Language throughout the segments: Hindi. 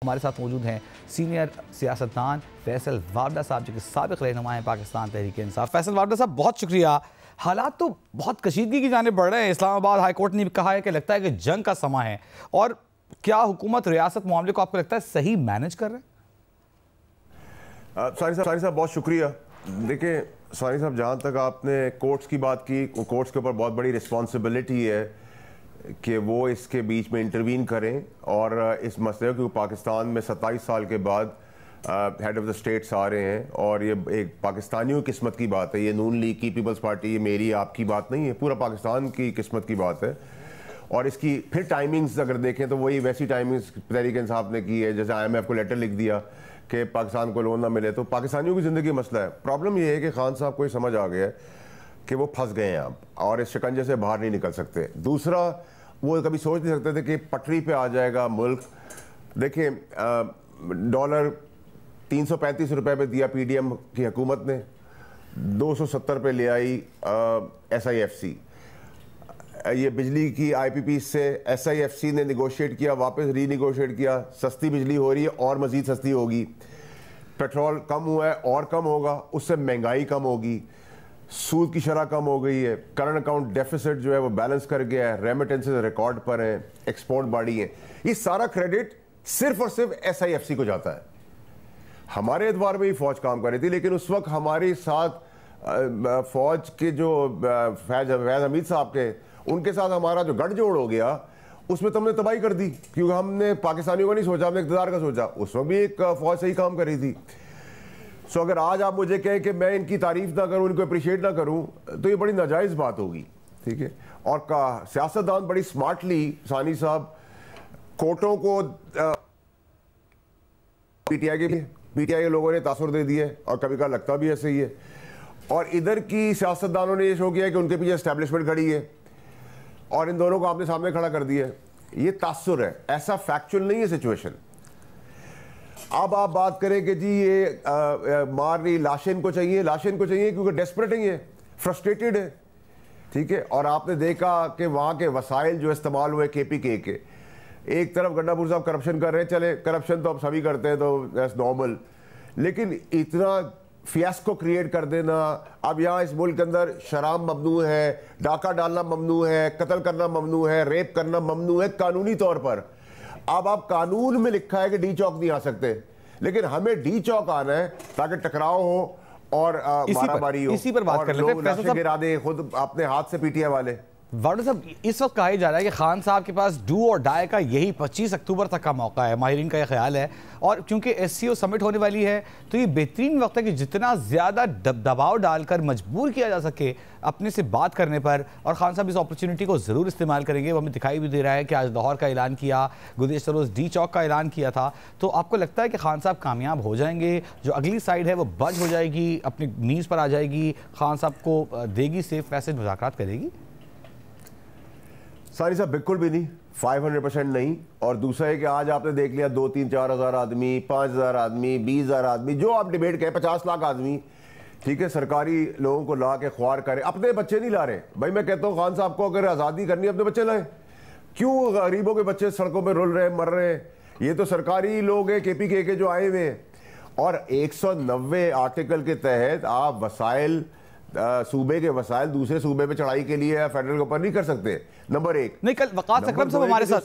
हमारे साथ मौजूद हैं सीनियर सियासतदान फैसल वारदा साहब, जो कि साबिक़ रहनुमा हैं पाकिस्तान तहरीक इंसाफ। फैसल वारदा साहब, बहुत शुक्रिया। हालात तो बहुत कशीदगी की जाने बढ़ रहे हैं। इस्लामाबाद हाई कोर्ट ने भी कहा है कि लगता है कि जंग का समा है। और क्या हुकूमत रियासत मामले को आपको लगता है सही मैनेज कर रहे हैं? सानी साहब बहुत शुक्रिया। देखिए सानी साहब, जहाँ तक आपने कोर्ट्स की बात की, कोर्ट्स के ऊपर बहुत बड़ी रिस्पॉन्सिबिलिटी है कि वो इसके बीच में इंटरवीन करें और इस मसले को, पाकिस्तान में 27 साल के बाद हेड ऑफ द स्टेट्स आ रहे हैं और ये एक पाकिस्तानियों की किस्मत की बात है। ये नून लीग की, पीपल्स पार्टी, ये मेरी आपकी बात नहीं है, पूरा पाकिस्तान की किस्मत की बात है। और इसकी फिर टाइमिंग्स अगर देखें तो वही वैसी टाइमिंग्स तहरीक इंसाफ ने की है। जैसे IMF को लेटर लिख दिया कि पाकिस्तान को लोन ना मिले, तो पाकिस्तानियों की ज़िंदगी मसला है। प्रॉब्लम ये है कि खान साहब को ये समझ आ गया है कि वो फंस गए हैं अब और इस शिकंजे से बाहर नहीं निकल सकते। दूसरा, वो कभी सोच नहीं सकते थे कि पटरी पे आ जाएगा मुल्क। देखिए डॉलर 335 रुपए पे दिया PDM की हुकूमत ने, 270 पे ले आई SIFC। ये बिजली की IPP से SIFC ने निगोशिएट किया, वापस रीनिगोशिएट किया, सस्ती बिजली हो रही है और मज़ीद सस्ती होगी। पेट्रोल कम हुआ है और कम होगा, उससे महंगाई कम होगी, सूद की शरह कम हो गई है, करंट अकाउंट डेफिसिट जो है वो बैलेंस कर गया है, रेमिटेंसेस रिकॉर्ड पर हैं, एक्सपोर्ट बढ़ी है। ये सारा क्रेडिट सिर्फ और सिर्फ SIFC को जाता है। हमारे एतबार में ही फौज काम कर रही थी, लेकिन उस वक्त हमारे साथ फौज के जो फैज हमीद साहब के, उनके साथ हमारा जो गठजोड़ हो गया, उसमें तो हमने तबाही कर दी, क्योंकि हमने पाकिस्तानियों का नहीं सोचा, हमने इक़्तिदार का सोचा। उस वक्त भी एक फौज सही काम कर रही थी। सो अगर आज आप मुझे कहें कि मैं इनकी तारीफ ना करूं, इनको अप्रिशिएट ना करूं, तो ये बड़ी नाजायज़ बात होगी। ठीक है। और सियासतदान बड़ी स्मार्टली, सानी साहब, कोर्टों को PTI के लोगों ने तासुर दे दिए और कभी कभी लगता भी ऐसे ही है। और इधर की सियासतदानों ने ये शो किया कि उनके पीछे एस्टेब्लिशमेंट खड़ी है और इन दोनों को आपने सामने खड़ा कर दिया। ये तासुर है, ऐसा फैक्चुअल नहीं है सिचुएशन। अब आप बात करें कि जी ये मार रही, लाशें इनको चाहिए, लाशें इनको चाहिए क्योंकि डेस्परेट है, फ्रस्ट्रेटेड है। ठीक है। और आपने देखा कि वहाँ के वसाइल जो इस्तेमाल हुए KPK के, एक तरफ गंडापुर साहब करप्शन कर रहे हैं, चले करप्शन तो अब सभी करते हैं, तो दैट्स नॉर्मल, लेकिन इतना फियास्को क्रिएट कर देना। अब यहाँ इस मुल्क के अंदर शराब ममनू है, डाका डालना ममनू है, कत्ल करना ममनू है, रेप करना ममनू है कानूनी तौर पर। अब आप कानून में लिखा है कि डी चौक नहीं आ सकते, लेकिन हमें डी चौक आना है ताकि टकराव हो और मारामारी हो। इसी पर बात कर लेते हैं। गिरा दे खुद अपने हाथ से PTI वाले। वारदा साहब, इस वक्त कहा जा रहा है कि खान साहब के पास डू और डाई का यही 25 अक्टूबर तक का मौका है, माहिरीन का यह ख्याल है। और क्योंकि SCO समिट होने वाली है, तो ये बेहतरीन वक्त है कि जितना ज़्यादा दबाव डालकर मजबूर किया जा सके अपने से बात करने पर। और खान साहब इस अपॉर्चुनिटी को ज़रूर इस्तेमाल करेंगे। वो हमें दिखाई भी दे रहा है कि आज लाहौर का ऐलान किया, गुज़श्ता रोज़ डी चौक का ऐलान किया था। तो आपको लगता है कि खान साहब कामयाब हो जाएंगे, जो अगली साइड है वो बच हो जाएगी, अपनी नीज़ पर आ जाएगी, खान साहब को देगी सेफ पैसेज, मुज़ाकरात करेगी? सानी साहब बिल्कुल भी नहीं, 500% नहीं। और दूसरा है कि आज आपने देख लिया 2, 3, 4 हज़ार आदमी, 5 हज़ार आदमी, 20 हज़ार आदमी, जो आप डिबेट करें, 50 लाख आदमी, ठीक है, सरकारी लोगों को ला के ख्वार करें, अपने बच्चे नहीं ला रहे। भाई मैं कहता हूँ खान साहब को अगर आज़ादी करनी है अपने बच्चे लाएं। क्यों गरीबों के बच्चे सड़कों पर रुल रहे हैं, मर रहे हैं? ये तो सरकारी लोग हैं KPK के जो आए हुए हैं। और 190 आर्टिकल के तहत आप वसाइल, सूबे के वसाइल दूसरे सूबे पे चढ़ाई के लिए या फेडरल के ऊपर नहीं कर सकते। नंबर एक। नहीं, कल वकास अकरम साहब हमारे साथ,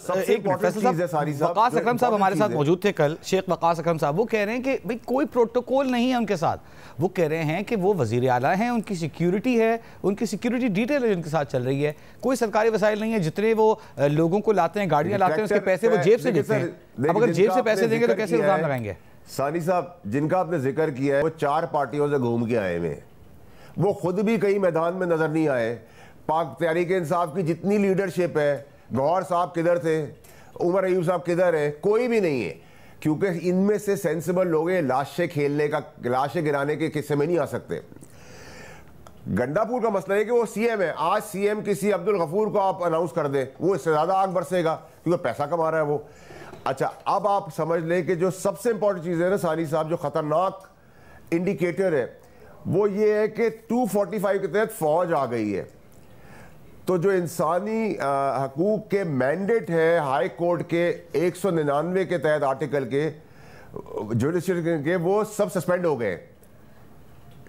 वकास अकरम साहब हमारे साथ मौजूद थे कल, शेख वकास अकरम साहब। वो कह रहे हैं कि भाई कोई प्रोटोकॉल नहीं है उनके साथ। वो कह रहे हैं कि वो वजीर आला हैं, उनकी सिक्योरिटी है, उनकी सिक्योरिटी डिटेल उनके साथ चल रही है, कोई सरकारी वसाइल नहीं है। जितने वो लोगों को लाते हैं, गाड़ियां लाते हैं, उसके पैसे वो जेब से देते हैं। अब अगर जेब से पैसे देंगे तो कैसे इल्जाम लगाएंगे? सानी साहब, जिनका आपने जिक्र किया है वो 4 पार्टियों से घूम के आए हुए, वो खुद भी कहीं मैदान में नजर नहीं आए। पाक तहरीक इंसाफ की जितनी लीडरशिप है, गौहर साहब किधर थे, उमर अयूब साहब किधर है, कोई भी नहीं है। क्योंकि इनमें से सेंसिबल लोग हैं, लाशें खेलने का, लाशें गिराने के किस्से में नहीं आ सकते। गंडापुर का मसला है कि वो CM है। आज CM किसी अब्दुल गफूर को आप अनाउंस कर दें, वो इससे ज्यादा आग बरसेगा क्योंकि पैसा कमा रहा है वो। अच्छा, अब आप समझ लें कि जो सबसे इंपॉर्टेंट चीज़ है ना सानी साहब, जो खतरनाक इंडिकेटर है, वो ये है कि 245 के तहत फौज आ गई है। तो जो इंसानी हकूक के मैंडेट है हाई कोर्ट के 199 के तहत आर्टिकल के जुडिशल के, वो सब सस्पेंड हो गए।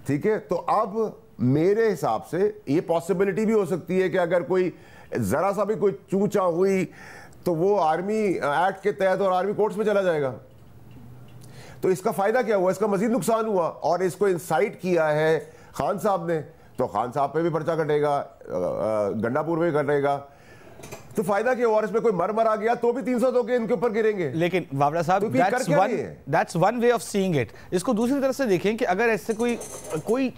ठीक है, तो अब मेरे हिसाब से ये पॉसिबिलिटी भी हो सकती है कि अगर कोई जरा सा भी कोई चूचा हुई तो वो आर्मी एक्ट के तहत और आर्मी कोर्ट्स में चला जाएगा। तो इसका फायदा क्या हुआ, इसका मजीद नुकसान हुआ। और इसको इंसाइट किया है खान साहब ने, तो खान साहब पे भी पर्चा कटेगा, गंडापुर में भी कटेगा। तो फायदा क्या हुआ, और इसमें कोई मर आ गया तो भी 302 के इनके ऊपर गिरेंगे। लेकिन बाबरा साहब, that's one way of seeing it. इसको दूसरी तरफ से देखें कि अगर ऐसे कोई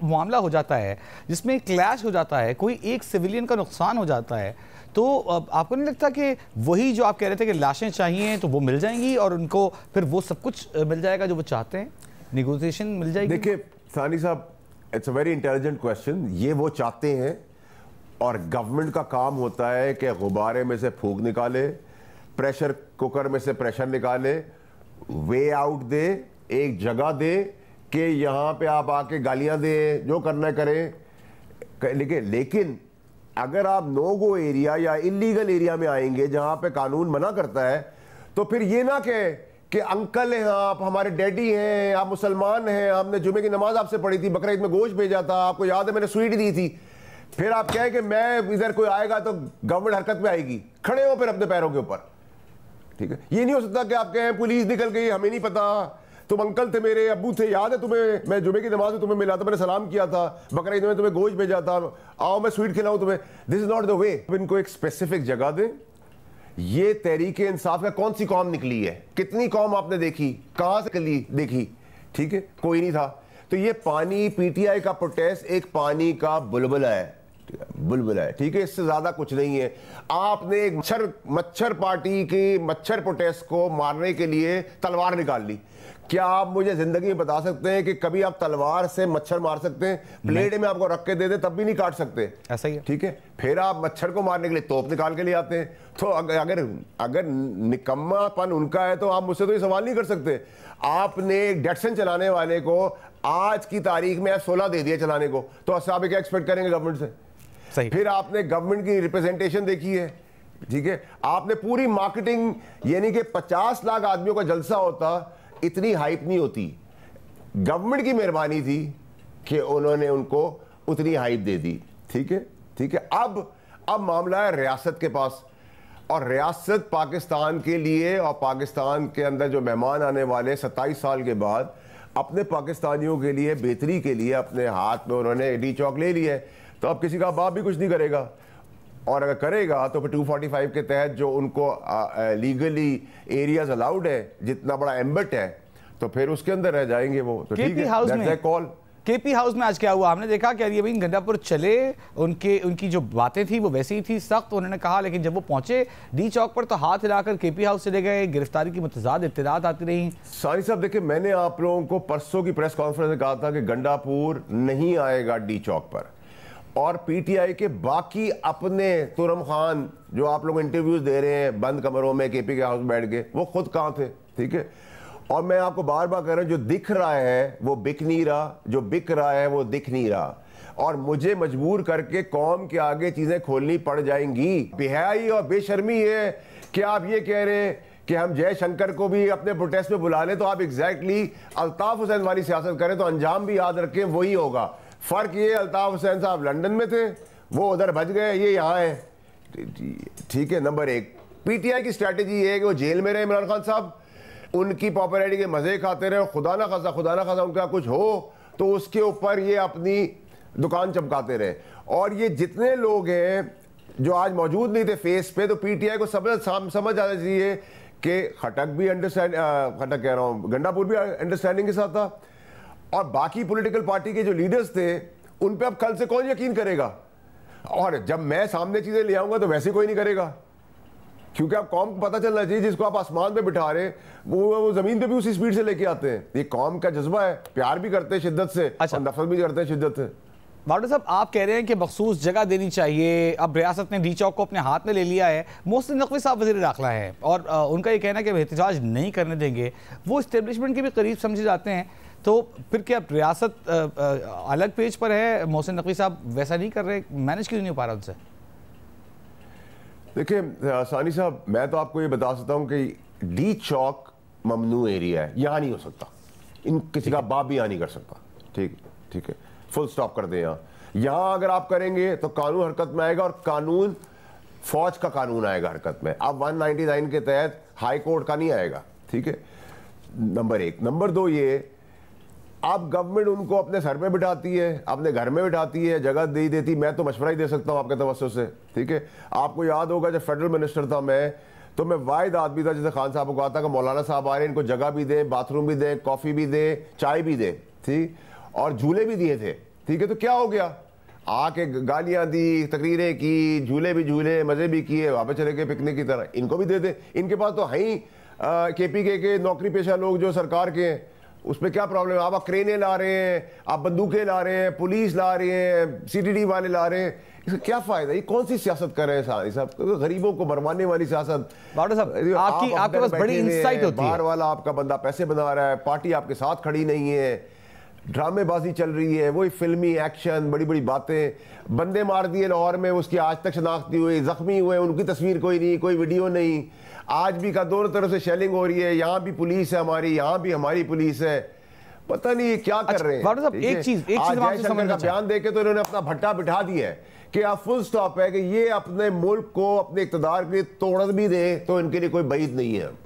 मामला हो जाता है जिसमें क्लैश हो जाता है, कोई एक सिविलियन का नुकसान हो जाता है, तो आपको नहीं लगता कि वही जो आप कह रहे थे कि लाशें चाहिए तो वो मिल जाएंगी और उनको फिर वो सब कुछ मिल जाएगा जो वो चाहते हैं, निगोशिएशन मिल जाएगी? देखिए सानी साहब, it's a very intelligent question. ये वो चाहते हैं और गवर्नमेंट का काम होता है कि गुब्बारे में से फूंक निकाले, प्रेशर कुकर में से प्रेशर निकाले, वे आउट दे, एक जगह दे कि यहाँ पे आप आके गालियाँ दें, जो करना करें। लेकिन अगर आप नो गो एरिया या इलीगल एरिया में आएंगे जहाँ पे कानून मना करता है, तो फिर ये ना कहे कि अंकल हैं आप, हमारे डैडी हैं, आप मुसलमान हैं, हमने जुमे की नमाज आपसे पढ़ी थी, बकरा ईद में गोश्त भेजा था, आपको याद है मैंने स्वीट दी थी। फिर आप कहें कि मैं इधर कोई आएगा तो गवर्नमेंट हरकत में आएगी, खड़े हो फिर अपने पैरों के ऊपर। ठीक है, ये नहीं हो सकता कि आप कहें पुलिस निकल गई, हमें नहीं पता, तुम अंकल थे, मेरे अब्बू थे, याद है तुम्हें, मैं जुमे की नमाज में तुम्हें मिला था, मैंने सलाम किया था, बकरा ईद में तुम्हें गोश्त भेजा था, आओ मैं स्वीट खिलाऊं तुम्हें। This is not the way. इनको एक स्पेसिफिक जगह दें। ये तहरीके इंसाफ का कौन सी कौम निकली है, कितनी कौम आपने देखी, कहां से देखी? ठीक है, कोई नहीं था। तो ये पानी, पीटीआई का प्रोटेस्ट एक पानी का बुलबुला है, बुलबुला है। ठीक है, इससे ज्यादा कुछ नहीं है। आपने एक मच्छर पार्टी की मच्छर प्रोटेस्ट को मारने के लिए तलवार निकाल ली। क्या आप मुझे जिंदगी में बता सकते हैं कि कभी आप तलवार से मच्छर मार सकते हैं? प्लेट में आपको रख के दे दे तब भी नहीं काट सकते। ऐसा ही है। ठीक है, फिर आप मच्छर को मारने के लिए तोप निकाल के ले आते हैं। तो अगर निकम्मापन उनका है तो आप मुझसे तो ये सवाल नहीं कर सकते। आपने एक डेटसन चलाने वाले को आज की तारीख में F-16 दे दिया चलाने को, तो आप क्या एक्सपेक्ट करेंगे गवर्नमेंट से? सही। फिर आपने गवर्नमेंट की रिप्रेजेंटेशन देखी है। ठीक है, आपने पूरी मार्केटिंग, यानी कि 50 लाख आदमियों का जलसा होता, इतनी हाइप नहीं होती। गवर्नमेंट की मेहरबानी थी कि उन्होंने उनको उतनी हाइप दे दी। ठीक है, ठीक है। अब मामला है रियासत के पास, और रियासत पाकिस्तान के लिए और पाकिस्तान के अंदर जो मेहमान आने वाले 27 साल के बाद अपने पाकिस्तानियों के लिए बेहतरी के लिए अपने हाथ में उन्होंने डी चौक ले लिया है। तो अब किसी का बाप भी कुछ नहीं करेगा, और अगर करेगा तो फिर 245 के तहत जो उनको लीगली एरियाज अलाउड है, जितना बड़ा एम्बट है, तो फिर उसके अंदर रह जाएंगे वो। तो ठीक है, that's the call. KP house में आज क्या हुआ, हमने देखा कि अली गंडापुर चले, उनकी जो बातें थी वो वैसी ही थी, सख्त उन्होंने कहा, लेकिन जब वो पहुंचे डी चौक पर तो हाथ हिलाकर केपी हाउस चले गए। गिरफ्तारी की मुतज़ाद इत्तलात आती रही। सानी साहब देखिए, मैंने आप लोगों को परसों की प्रेस कॉन्फ्रेंस में कहा था कि गंडापुर नहीं आएगा डी चौक पर, और पीटीआई के बाकी अपने तुरम खान जो आप लोग इंटरव्यूज दे रहे हैं बंद कमरों में केपी के हाउस में बैठ के, वो खुद कहाँ थे? ठीक है, और मैं आपको बार बार कह रहा हूं, जो दिख रहा है वो बिक नहीं रहा, जो बिक रहा है वो दिख नहीं रहा, और मुझे मजबूर करके कौम के आगे चीजें खोलनी पड़ जाएंगी। बेहयाई और बेशर्मी है कि आप ये कह रहे हैं कि हम जयशंकर को भी अपने प्रोटेस्ट में बुला लें, तो आप एग्जैक्टली अल्ताफ हुसैन वाली सियासत करें, तो अंजाम भी याद रखें वही होगा। फर्क ये, अल्ताफ हुसैन साहब लंदन में थे, वो उधर बच गए, ये यहाँ है। ठीक है, नंबर एक। पीटीआई की स्ट्रैटेजी ये है कि वो जेल में रहे इमरान खान साहब, उनकी पॉपुलैरिटी के मजे खाते रहे, खुदा ना खासा उनका कुछ हो तो उसके ऊपर ये अपनी दुकान चमकाते रहे। और ये जितने लोग हैं जो आज मौजूद नहीं थे फेस पे, तो पीटीआई को समझ आना चाहिए कि खटक भी खटक कह रहा हूँ, गंडापुर भी अंडरस्टैंडिंग के साथ था, और बाकी पॉलिटिकल पार्टी के जो लीडर्स थे उन पे अब कल से कौन यकीन करेगा? और जब मैं सामने चीजें ले आऊंगा तो वैसे कोई नहीं करेगा, क्योंकि आप कौम को पता चलना चाहिए जिसको आप आसमान पे बिठा रहे वो जमीन पे भी उसी स्पीड से लेके आते हैं। ये कौम का जज्बा है, प्यार भी करते हैं शिद्दत से, अच्छा, और नफरत भी करते हैं शिद्दत से। बावड़ा साहब, आप कह रहे हैं कि मखसूस जगह देनी चाहिए, अब रियासत ने डी चौक को अपने हाथ में ले लिया है। मोहसिन नकवी साहब वज़ीर दाखिला है और उनका ये कहना है कि एहतजाज नहीं करने देंगे, वो इस्टेब्लिशमेंट के भी करीब समझे जाते हैं, तो फिर क्या रियासत अलग पेज पर है? मोहसिन नकवी साहब वैसा नहीं कर रहे, मैनेज क्यों नहीं हो पा रहा उनसे? देखिए सानी साहब, मैं तो आपको ये बता सकता हूँ कि डी चौक ममनू एरिया है, यहाँ नहीं हो सकता। इन किसी का बाप भी यहाँ नहीं कर सकता। ठीक है, फुल स्टॉप कर दें। यहाँ अगर आप करेंगे तो कानून हरकत में आएगा, और कानून फौज का कानून आएगा हरकत में। अब 199 के तहत हाई कोर्ट का नहीं आएगा। ठीक है, नंबर एक। नंबर दो, ये अब गवर्नमेंट उनको अपने सर पे बिठाती है, अपने घर में बिठाती है, जगह दे देती। मैं तो मशवरा ही दे सकता हूँ आपके तवज्जो से। ठीक है, आपको याद होगा जब फेडरल मिनिस्टर था मैं, तो मैं वाहिद आदमी था जिसे खान साहब को कहा था कि मौलाना साहब आ रहे हैं, इनको जगह भी दें, बाथरूम भी दें, कॉफ़ी भी दें, चाय भी दें, ठीक, और झूले भी दिए थे। ठीक है, तो क्या हो गया, आके गालियां दी, तकरीरें की, झूले भी झूले, मजे भी किए, वहां पे चले गए पिकनिक की तरह। इनको भी दे दे, इनके पास तो है ही KPK के नौकरी पेशा लोग जो सरकार के हैं, उसमें क्या प्रॉब्लम है। आप क्रेनें ला रहे हैं, आप बंदूकें ला रहे हैं, पुलिस ला रहे हैं, CTD वाले ला रहे हैं, इसका क्या फायदा? ये कौन सी सियासत कर रहे हैं सानी साहब? गरीबों को मरवाने वाली सियासत। आपके पास बड़ी इंसाइट होती है। बाहर वाला आपका बंदा पैसे बना रहा है, पार्टी आपके साथ खड़ी नहीं है, ड्रामेबाजी चल रही है, वही फिल्मी एक्शन, बड़ी बड़ी बातें। बंदे मार दिए लाहौर में, उसकी आज तक शनाख्त नहीं हुई, जख्मी हुए, उनकी तस्वीर कोई नहीं, कोई वीडियो नहीं। आज भी का दोनों तरफ से शेलिंग हो रही है, यहाँ भी पुलिस है हमारी, यहाँ भी हमारी पुलिस है। पता नहीं क्या कर रहे हैं। एक चीज का बयान देके तो इन्होंने अपना भट्टा बिठा दिया है कि आप फुल स्टॉप है कि ये अपने मुल्क को अपने इक़्तिदार के लिए तोड़ भी दे तो इनके लिए कोई बईद नहीं है।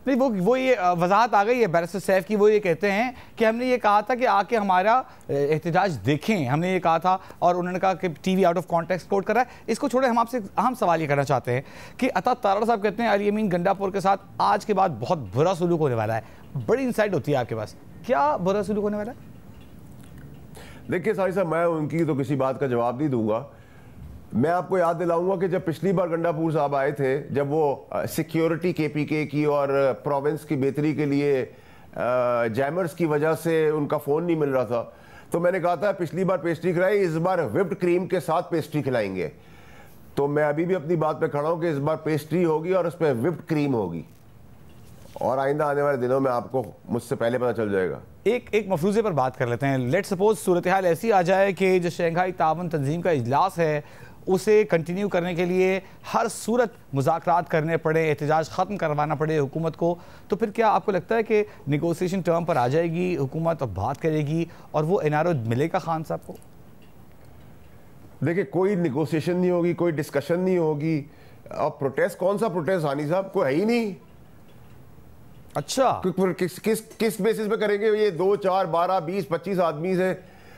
नहीं, वो ये वजाहत आ गई है बैरिस्टर सैफ की। वो ये कहते हैं कि हमने ये कहा था कि आके हमारा एहतजाज देखें, हमने ये कहा था, और उन्होंने कहा कि TV out of context quote कर रहा है। इसको छोड़े, हम आपसे अहम सवाल ये करना चाहते हैं कि अता तारा साहब कहते हैं अली अमीन गंडापुर के साथ आज के बाद बहुत बुरा सलूक होने वाला है। बड़ी इंसाइट होती है आपके पास, क्या बुरा सलूक होने वाला है? देखिए साहिब साहब, मैं उनकी तो किसी बात का जवाब नहीं दूंगा। मैं आपको याद दिलाऊंगा कि जब पिछली बार गंडापुर साहब आए थे, जब वो सिक्योरिटी KPK की और प्रोविंस की बेहतरी के लिए जैमर्स की वजह से उनका फ़ोन नहीं मिल रहा था, तो मैंने कहा था पिछली बार पेस्ट्री खिलाई, इस बार व्हिप्ड क्रीम के साथ पेस्ट्री खिलाएंगे। तो मैं अभी भी अपनी बात पे खड़ा हूँ कि इस बार पेस्ट्री होगी और उस पर व्हिप्ड क्रीम होगी, और आइंदा आने वाले दिनों में आपको मुझसे पहले पता चल जाएगा। एक मफरूज़े पर बात कर लेते हैं। लेट सपोज सूरत हाल ऐसी आ जाए कि जो शंघाई ताउन तंजीम का इजलास है उसे कंटिन्यू करने के लिए हर सूरत मुज़ाकरात करने पड़े, एहतजाज ख़त्म करवाना पड़े हुकूमत को, तो फिर क्या आपको लगता है कि निगोसिएशन टर्म पर आ जाएगी हुकूमत और बात करेगी और वो NRO मिलेगा खान साहब को? देखिए, कोई निगोसिएशन नहीं होगी, कोई डिस्कशन नहीं होगी। अब प्रोटेस्ट, कौन सा प्रोटेस्ट हानी साहब, कोई है ही नहीं। अच्छा, किस बेसिस पे करेंगे? ये 2, 4, 12, 20, 25 आदमी से,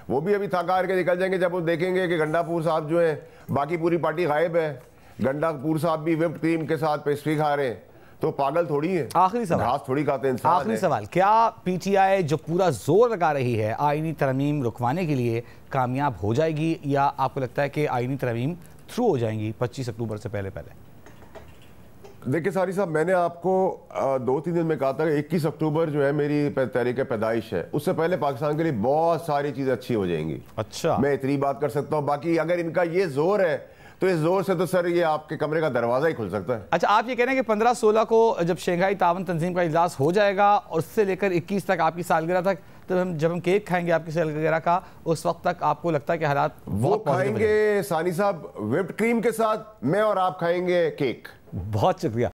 वो भी अभी थका हार के निकल जाएंगे जब वो देखेंगे कि गंडापुर साहब जो है, बाकी पूरी पार्टी गायब है, गंडापुर साहब भी व्हिप्ड क्रीम के साथ पेस्ट्री खा रहे हैं, तो पागल थोड़ी है। आखिरी सवाल, घास थोड़ी खाते हैं इंसान। आखिरी सवाल, क्या PTI जो पूरा जोर लगा रही है आईनी तरमीम रुकवाने के लिए कामयाब हो जाएगी, या आपको लगता है कि आईनी तरमीम थ्रू हो जाएंगी 25 अक्टूबर से पहले पहले? देखिए सारी साहब, मैंने आपको 2-3 दिन में कहा था कि 21 अक्टूबर जो है मेरी तारीख पैदाइश है, उससे पहले पाकिस्तान के लिए बहुत सारी चीज़ें अच्छी हो जाएंगी। अच्छा, मैं इतनी बात कर सकता हूँ। बाकी अगर इनका ये जोर है तो इस जोर से तो सर ये आपके कमरे का दरवाजा ही खुल सकता है। अच्छा, आप ये कह रहे हैं कि 15-16 को जब शंघाई ताउन तंजीम का इजलास हो जाएगा और उससे लेकर 21 तक आपकी सालगिरह तक, तो जब हम केक खाएंगे आपकी सालगिरह का, उस वक्त तक आपको लगता है कि हालात वो खाएंगे सानी साहब व्हिप्ड क्रीम के साथ, मैं और आप खाएंगे केक। बहुत शुक्रिया।